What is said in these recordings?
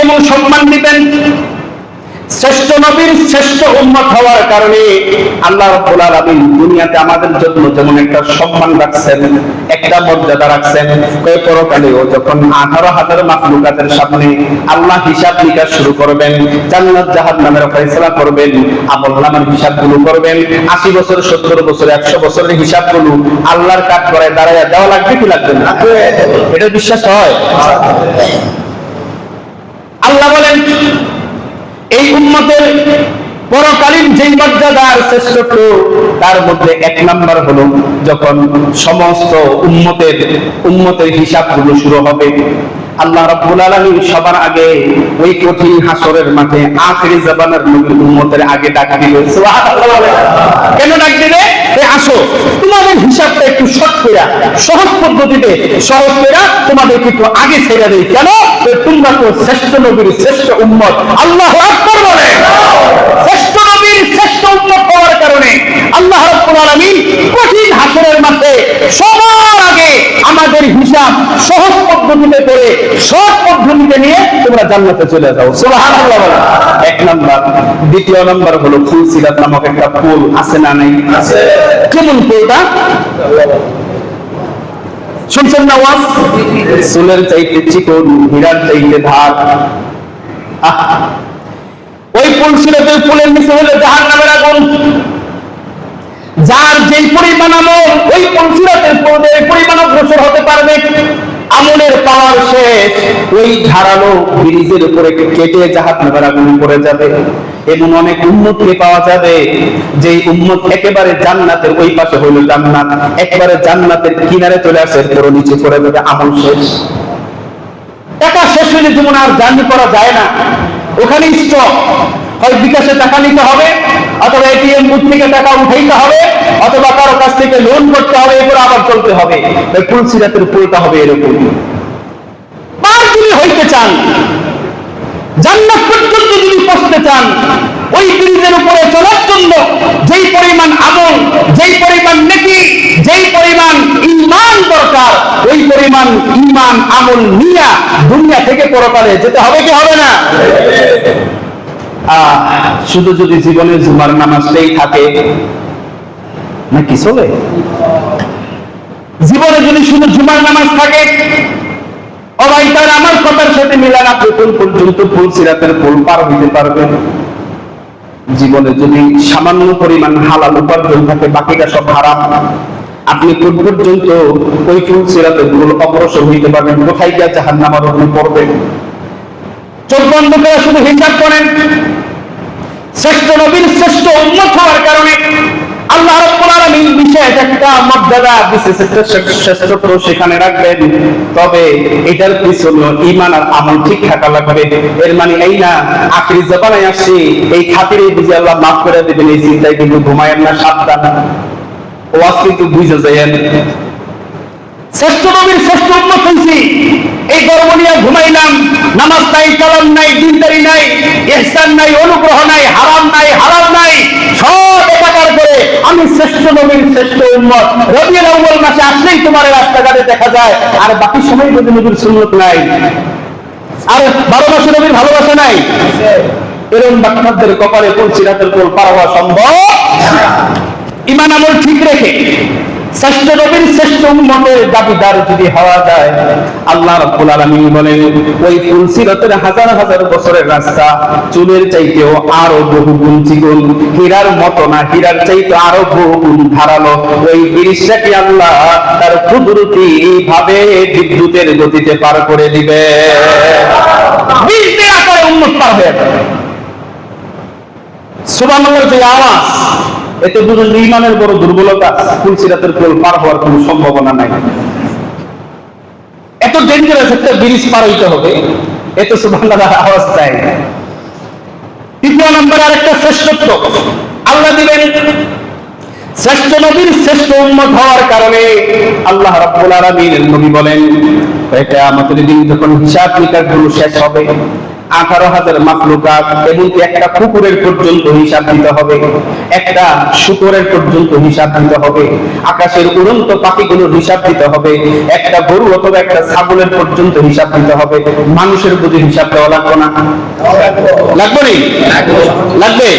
কেমন সম্মান দিবেন। শ্রেষ্ঠ নবীর শ্রেষ্ঠ উম্মত হওয়ার কারণে আল্লাহ রাব্বুল আলামিন দুনিয়াতে আমাদের জন্য যেমন একটা সম্মান রাখছেন, একটা মর্যাদা রাখছেন, পরকালেও যখন 18,000 মাখলুকাতের সামনে আল্লাহ হিসাব নিকাশ শুরু করবেন, জান্নাত জাহান্নামের ফয়সালা করবেন, আমলনামার হিসাবগুলো করবেন, 80 বছর 70 বছর 100 বছরের হিসাবগুলো আল্লাহর কাঠগড়ায় দাঁড়ায় দেওয়া লাগবে কি লাগবে না? এটা বিশ্বাস হয়? আল্লাহ বলেন এই উম্মতের পরকালীন যেই মর্যাদার শ্রেষ্ঠত্ব তার মধ্যে 1 নাম্বার হলো যখন সমস্ত উম্মতের হিসাবগুলো শুরু হবে, আল্লাহ রাব্বুল আলামিন সবার আগে ওই কঠিন হাসরের মাঠে আখিরি জামানার নবীর উম্মতের আগে ডাক দিবে। সুবহানাল্লাহ। কেন ডাক দিবে? আসো তোমাদের হিসাবটা একটু সহজ পদ্ধতিতে সহজ কইরা তোমাদেরকে একটু আগে ছেড়ে দেই। কেন? তোমরা তো শ্রেষ্ঠ নবীর শ্রেষ্ঠ উম্মত। আল্লাহু আকবার বলে। শ্রেষ্ঠ নবীর শ্রেষ্ঠ উম্মত হওয়ার কারণে আল্লাহ রাব্বুল আলামিন কঠিন হাসরের মাঠে সবার আগে আমাদের হিসাব সহজ পদ্ধতিতে করে সহজ পদ্ধতিতে নিয়ে তোমরা জান্নাতে চলে যাও। সুবহানাল্লাহ বলে। 1 নাম্বার। দ্বিতীয় নাম্বার হলো ফুলসিরাত নামক একটা পুল আছে না নাই? আছে। কেমন পুলটা? শুনছেন না ওয়াজ? সোলের চাইতে চিকন, হীরার চাইতে ধার। ওই ফুলসিরাতের পুলের নিচে হলো জাহান্নামের আগুন। যার যেই পরিমাণ আমল ওই ফুলসিরাতের পুলের পরিমাণ অগ্রসর হতে পারবে, আমলের পাওয়ার শেষ, ওই ধারালো ব্রিজের উপরে কেটে জাহান্নামের আগুনে পড়ে যাবে। এমন অনেক উম্মতকে পাওয়া যাবে যে উম্মত একেবারে জান্নাতের ওই পাশে হইল জান্নাত, একেবারে জান্নাতের কিনারে চলে আসে, পুরো নিচে পড়ে যাবে, আমল শেষ। টাকা শেষ হইলে যেমন আর জার্নি করা যায় না, ওখানে স্টক, হয় বিকাশে টাকা নিতে হবে, অথবা এটিএম বুথ থেকে টাকা উঠাইতে হবে, অথবা কারো কাছ থেকে লোন করতে হবে, এরপর আবার চলতে হবে। ফুলসিরাতের পুলটা হবে এরকম। পার যদি হইতে চান, জান্নাত পর্যন্ত যদি পৌঁছতে চান, ওই ব্রিজের উপরে চলার জন্য যেই পরিমাণ আমল, যেই পরিমাণ নেকি, যেই পরিমাণ ঈমান দরকার, ওই পরিমাণ ঈমান আমল নিয়ে দুনিয়া থেকে পরকালে যেতে হবে কি হবে না? শুধু যদি জীবনে জুমার নামাজটাই থাকে নাকি চলে? জীবনে যদি শুধু জুমার নামাজ থাকে, ও ভাই তার আমার কথার সাথে মিলান, আপনি কোন পর্যন্ত ফুলসিরাতের পুল পার হইতে পারবেন? জীবনে যদি সামান্য পরিমাণ হালাল উপার্জন থাকে, বাকিটা সব হারাম, আপনি কোন পর্যন্ত ওই ফুলসিরাতের পুল অগ্রসর হইতে পারবেন? কোথায় গিয়ে জাহান্নামের আগুনে পড়বেন? চোখ বন্ধ করে শুধু হিসাব করেন। শ্রেষ্ঠ নবীর শ্রেষ্ঠ উম্মত হওয়ার কারণে আল্লাহ রাব্বুল আলামিন বিশেষ একটা মর্যাদা, বিশেষ একটা শ্রেষ্ঠত্ব সেখানে রাখবেন। তবে এটার পিছনে ঈমান আর আমল ঠিক থাকা লাগবে। এর মানে এই না আখিরি জামানায় আসছি এই খাতিরে বুঝে আল্লাহ মাফ করে দেবেন, এই চিন্তায় কিন্তু ঘুমায়েন না, সাবধান। ওয়াজ কিন্তু বুঝে যায়েন। শ্রেষ্ঠ নবীর শ্রেষ্ঠ উম্মত হইছি, এই গর্ব নিয়ে ঘুমাইলাম, নামাজ নাই, কালাম নাই, দিনদারি নাই, ইহসান নাই, অনুগ্রহ নাই, হারাম নাই, হালাল নাই, সব একাকার করে আমি শ্রেষ্ঠ নবীর শ্রেষ্ঠ উম্মত। রবিউল আউয়াল মাসে আসলেই তোমার রাস্তাঘাটে দেখা যায়, আর বাকি সময় যদি নবীর সুন্নাত নাই, আর 12 মাসে নবীর ভালোবাসা নাই, এরকম বাক্তাদের কপালে ফুলসিরাতের পুল পার হওয়া সম্ভব। ঈমান আমল ঠিক রেখে শ্রেষ্ঠ নবীর শ্রেষ্ঠ উম্মতের দাবিদার যদি হওয়া যায়, আল্লাহ রাব্বুল আলামিন বলেন ওই ফুলসিরাতের হাজার হাজার বছরের রাস্তা চুলের চাইতেও আরো বহু গুণ চিকন, হীরার মতো না, হীরার চাইতে আরো বহু গুণ ধারালো। ওই ব্রিজটাকে আল্লাহ তার কুদরতি ভাবে বিদ্যুতের গতিতে পার করে দিবে। বিদ্যুতের আকারে উম্মত পার হয়ে যাবে। সুবহানাল্লাহর যে আওয়াজ, এতে বুঝুন ঈমানের বড় দুর্বলতা। ফুলসিরাতের পুল পার হওয়ার কোনো সম্ভাবনা নাই। এত ডেঞ্জারাস একটা ব্রিজ পার হইতে হবে, এত সুবহানাল্লাহর আওয়াজ চাই। তৃতীয় নম্বরে আরেকটা শ্রেষ্ঠত্ব আল্লাহ দিবেন। শ্রেষ্ঠ নবীর শ্রেষ্ঠ উম্মত হওয়ার কারণে আল্লাহ রাব্বুল আলামিন নবী বলেন, এটা আমাদের দিন যখন হিসাব নিকাশ গুলো শেষ হবে, 18,000 মাখলুকাত, এমনকি একটা কুকুরের পর্যন্ত হিসাব দিতে হবে, একটা শুকরের পর্যন্ত হিসাব দিতে হবে, আকাশের উড়ন্ত পাখিগুলোর হিসাব দিতে হবে, একটা গরু অথবা একটা ছাগলের পর্যন্ত হিসাব দিতে হবে। মানুষের বুঝি হিসাব দেওয়া লাগবে না? লাগবে নি? লাগবে।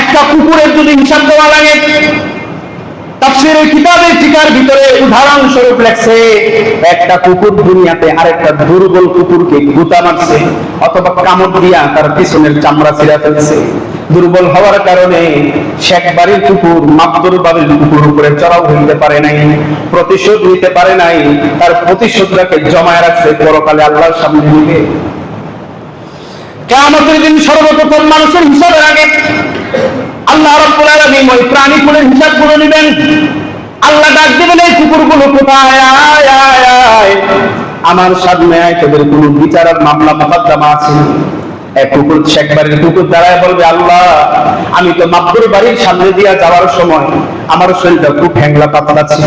একটা কুকুরের যদি হিসাব দেওয়া লাগে, তাফসীরের কিতাবের টিকার ভিতরে উদাহরণস্বরূপ লেখছে, একটা কুকুর দুনিয়াতে আরেকটা দুর্বল কুকুরকে গুতা মারছে অথবা কামড় দিয়া তার পিছনের চামড়া ছিঁড়া ফেলছে। দুর্বল হওয়ার কারণে শেখ বাড়ির কুকুর মাবদুর বাড়ির কুকুর উপরে চড়াও হইতে পারে নাই, প্রতিশোধ নিতে পারে নাই। তার প্রতিশোধটাকে জমায় রাখছে, পরকালে আল্লাহর সামনে নিবে। কিয়ামতের দিন সর্বপ্রথম মানুষের হিসাবের আগে আল্লাহ রাব্বুল আলামিন ওই প্রাণীগুলোর হিসাবগুলো নেবেন। আল্লাহ ডাক দিবেন, এই কুকুরগুলো কোথায়? আয় আয় আয়, আমার সামনে আয়, তোদের কোনো বিচার আর মামলা মোকদ্দমা আছে? এক কুকুর, শেখ বাড়ির কুকুর দাঁড়ায় বলবে, আল্লাহ আমি তো মাবদুর বাড়ির সামনে দিয়ে যাওয়ার সময় আমার শরীরটা খুব হ্যাংলা পাতলা ছিল,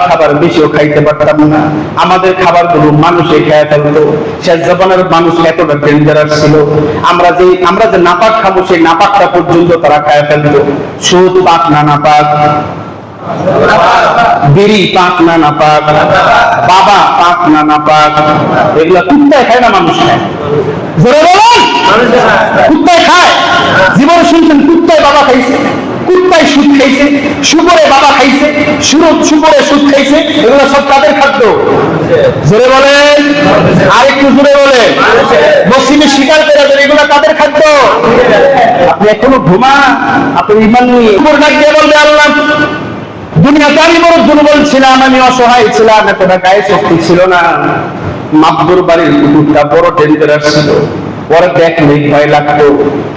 খাবার বেশিও খাইতে পারতাম না, আমাদের খাবারগুলো মানুষে খেয়ে ফেলতো, শেষ জবানের মানুষ এতটা ডেঞ্জারাস ছিল, আমরা যে নাপাক খাবো সেই নাপাকটা পর্যন্ত তারা খেয়ে ফেলতো। সুদ পাক না নাপাক, বিড়ি পাক না নাপাক, বাবা পাক না নাপাক, এগুলা কুত্তায় খায় না মানুষ খায়? জোরে বলুন, কুত্তায় খায়? জীবনে শুনছেন কুত্তায় বাবা খাইছে, কুত্তায় সুদ খাইছে, শুকরে বাবা খাইছে, শুকরে সুদ খাইছে? এগুলো সব তাদের খাদ্য। জোরে বলেন, আরেকটু জোরে বলেন। মুসলিমের শিকার করে এগুলো তাদের খাদ্য। আপনি এখনো ঘুমান, আপনি ইমান নিয়ে ডাক দিয়ে বলবে, আল্লাহ দুনিয়াতে আমি বড় দুর্বল ছিলাম, আমি অসহায় ছিলাম, এতটা গায়ে শক্তি ছিল না। মাবদুর বাড়ির কুকুরটা বড় ডেঞ্জারাস ছিল, পরে দেখলেই ভয় লাগতো।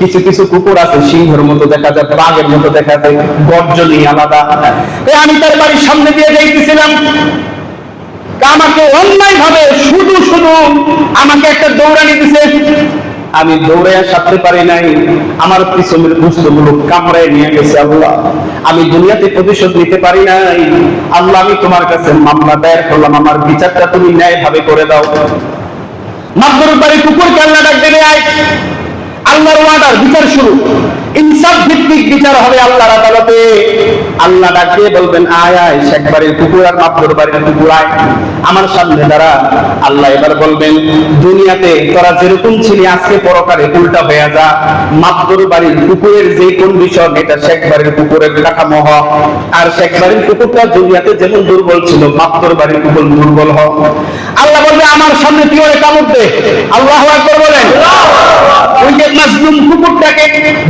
কিছু কিছু কুকুর আছে সিংহের মতো দেখা যায়, বাঘের মতো দেখা যায়, গর্জনই আলাদা। আমি তার বাড়ির সামনে দিয়ে যাইতেছিলাম, আমাকে অন্যায় ভাবে শুধু আমাকে একটা দৌড়ানি দিছে, আমি দৌড়াইয়া সারতে পারি নাই, আমার পিছনের বস্তুগুলো কামড়ায় নিয়ে গেছে। আল্লাহ আমি দুনিয়াতে প্রতিশোধ নিতে পারি নাই, আল্লাহ আমি তোমার কাছে মামলা দায়ের করলাম, আমার বিচারটা তুমি ন্যায় ভাবে করে দাও। মাবদুর বাড়ির কুকুরকে আল্লাহ ডাক দেবে, আয়, আল্লাহর ওয়াদার বিচার শুরু, ইনসাফ ভিত্তিক বিচার হবে আল্লাহর আদালতে। আল্লাহ ডাক দিয়ে বলবেন, আয় আয় শেখ বাড়ির কুকুর আর মাবদুর বাড়ির কুকুর, আয় আমার সামনে দাঁড়া। আল্লাহ এবার বলবেন, দুনিয়াতে তোরা যেরকম ছিলি আজকে পরকালে উল্টা হয়ে যা। মাবদুর বাড়ির কুকুরের যে কন্ডিশন, এটা শেখ বাড়ির কুকুরের কাঠামো হ, আর শেখ বাড়ির কুকুরটা দুনিয়াতে যেমন দুর্বল ছিল, মাবদুর বাড়ির কুকুর দুর্বল হ। আল্লাহ বলবে, আমার সামনে তুই ওরে কামড় দে। আল্লাহু আকবার বলেন। ওই যে মাজলুম কুকুরটাকে,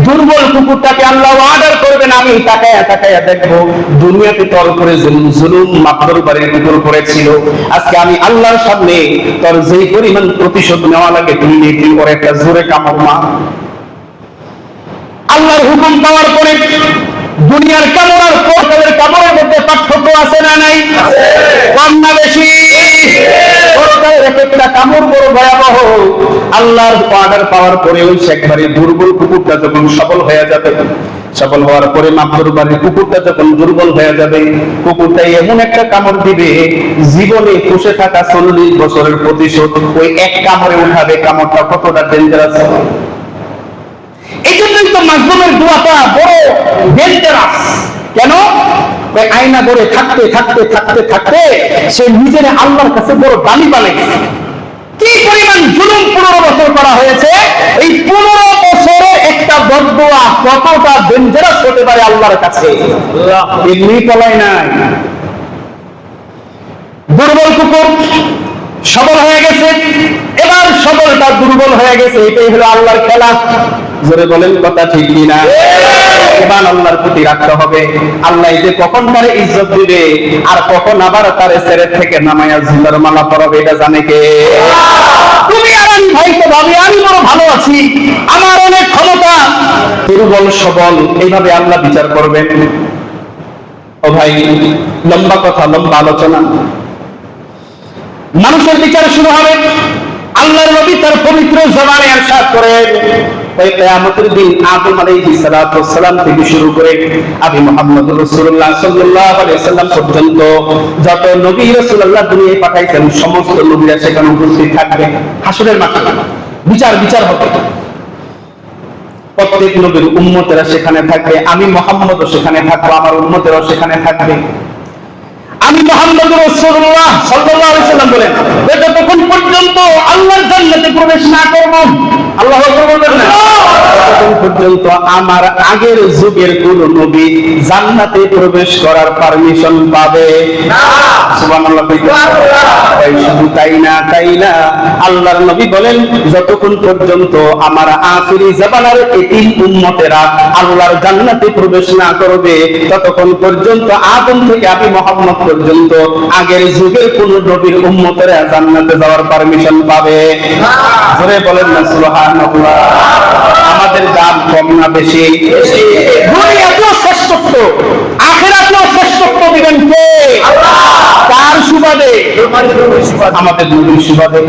দুর্বল কুকুরটাকে আল্লাহ অর্ডার করবেন, আমি তাকায়া তাকায়া দেখবো দুনিয়াতে তোর উপরে জুলুম মাবদুর বাড়ির কুকুর করেছিল, আজকে আমি আল্লাহর সামনে তোর যেই পরিমাণ প্রতিশোধ নেওয়া লাগে তুই নিয়ে তুই ওর একটা জোরে কামড় মার। আল্লাহর হুকুম পাওয়ার পরে দুনিয়ার কামড় আর পরকালের কামড়ের মধ্যে পার্থক্য আছে না নাই? কম না বেশি? পরকালের একটা কামড় বড় ভয়াবহ। আল্লাহর অর্ডার পাওয়ার পরে ওই শেখ বাড়ির দুর্বল কুকুরটা যখন সফল হয়ে যাবে, সফল হওয়ার পরে মাবদুর বাড়ির কুকুরটা যখন দুর্বল হয়ে যাবে, কুকুরটা এমন একটা কামড় দিবে, জীবনে পুষে থাকা 40 বছরের প্রতিশোধ ওই এক কামড়ে উঠাবে। কামড়টা কতটা ডেঞ্জারাস! এই জন্যই তো মাজলুমের দোয়াটা বড় ডেঞ্জারাস। কেন? আয়না ধরে থাকতে থাকতে থাকতে থাকতে সে নিজের আল্লাহর কাছে বড় দামি বানাইছে। কি পরিমাণ জুলুম 15 বছর করা হয়েছে, এই 15 বছরে একটা বদদোয়া কতটা ডেঞ্জারাস হতে পারে আল্লাহর কাছে, এমনি পলাই নাই। দুর্বল কুকুর সবল হয়ে গেছে, এবার সবলটা দুর্বল হয়ে গেছে, এটাই হলো আল্লাহর খেলা। জোরে বলেন, কথা ঠিক কিনা? এবার আল্লাহর প্রতি রাখতে হবে। আল্লাহ যে কখন তারে ইজ্জত দিবে আর কখন আবার তারে ছেড়ে থেকে নামায়া জিন্দার মালা পরাবে, এটা জানে কে? তুমি আর আমি ভাই তো ভাবি আমি বড় ভালো আছি, আমার অনেক ক্ষমতা। দুর্বল সবল এইভাবে আল্লাহ বিচার করবেন। ও ভাই, লম্বা কথা, লম্বা আলোচনা। মানুষের বিচার শুরু হবে। আল্লাহর নবী তার পবিত্র জবানে ইরশাদ করেন, ওই কিয়ামতের দিন আদম আলাইহিস সালাতু ওয়াস সালাম থেকে শুরু করে আমি মুহাম্মদুর রাসূলুল্লাহ সাল্লাল্লাহু আলাইহি ওয়াসাল্লাম পর্যন্ত যত নবী রাসূলুল্লাহ দুনিয়ায় পাঠাইছেন সমস্ত নবীরা সেখানে উপস্থিত থাকবে। হাসরের মাঠে বিচার হবে। প্রত্যেক নবীর উম্মতেরা সেখানে থাকবে, আমি মুহাম্মদও সেখানে থাকবো, আমার উম্মতেরাও সেখানে থাকবে। আমি মুহাম্মদুর রাসূলুল্লাহ সাল্লাল্লাহু আলাইহি ওয়াসাল্লাম বলেন, যতক্ষণ পর্যন্ত আল্লাহর জান্নাতে প্রবেশ না করব, আল্লাহু আকবার বলবেন না, ততক্ষণ পর্যন্ত আমার আগের যুগের কোন নবী জান্নাতে প্রবেশ করার পারমিশন পাবে না। সুবহানাল্লাহ। শুধু তাই না, আল্লাহর নবী বলেন, যতক্ষণ পর্যন্ত আমার আখিরি জামানার এতিম উম্মতেরা আল্লাহর জান্নাতে প্রবেশ না করবে, ততক্ষণ পর্যন্ত আদম থেকে আমি মুহাম্মদ পর্যন্ত আগের যুগের কোন নবীর উম্মতেরা জান্নাতে যাওয়ার পারমিশন পাবে না। জোরে বলেন না সুবহানাল্লাহ। আমাদের দাম কম না বেশি? দুনিয়াতেও শ্রেষ্ঠত্ব, আখিরাতেও শ্রেষ্ঠত্ব দিবেন কে? আল্লাহ। কার সুবাদে? আমাদের নবীর সুবাদে।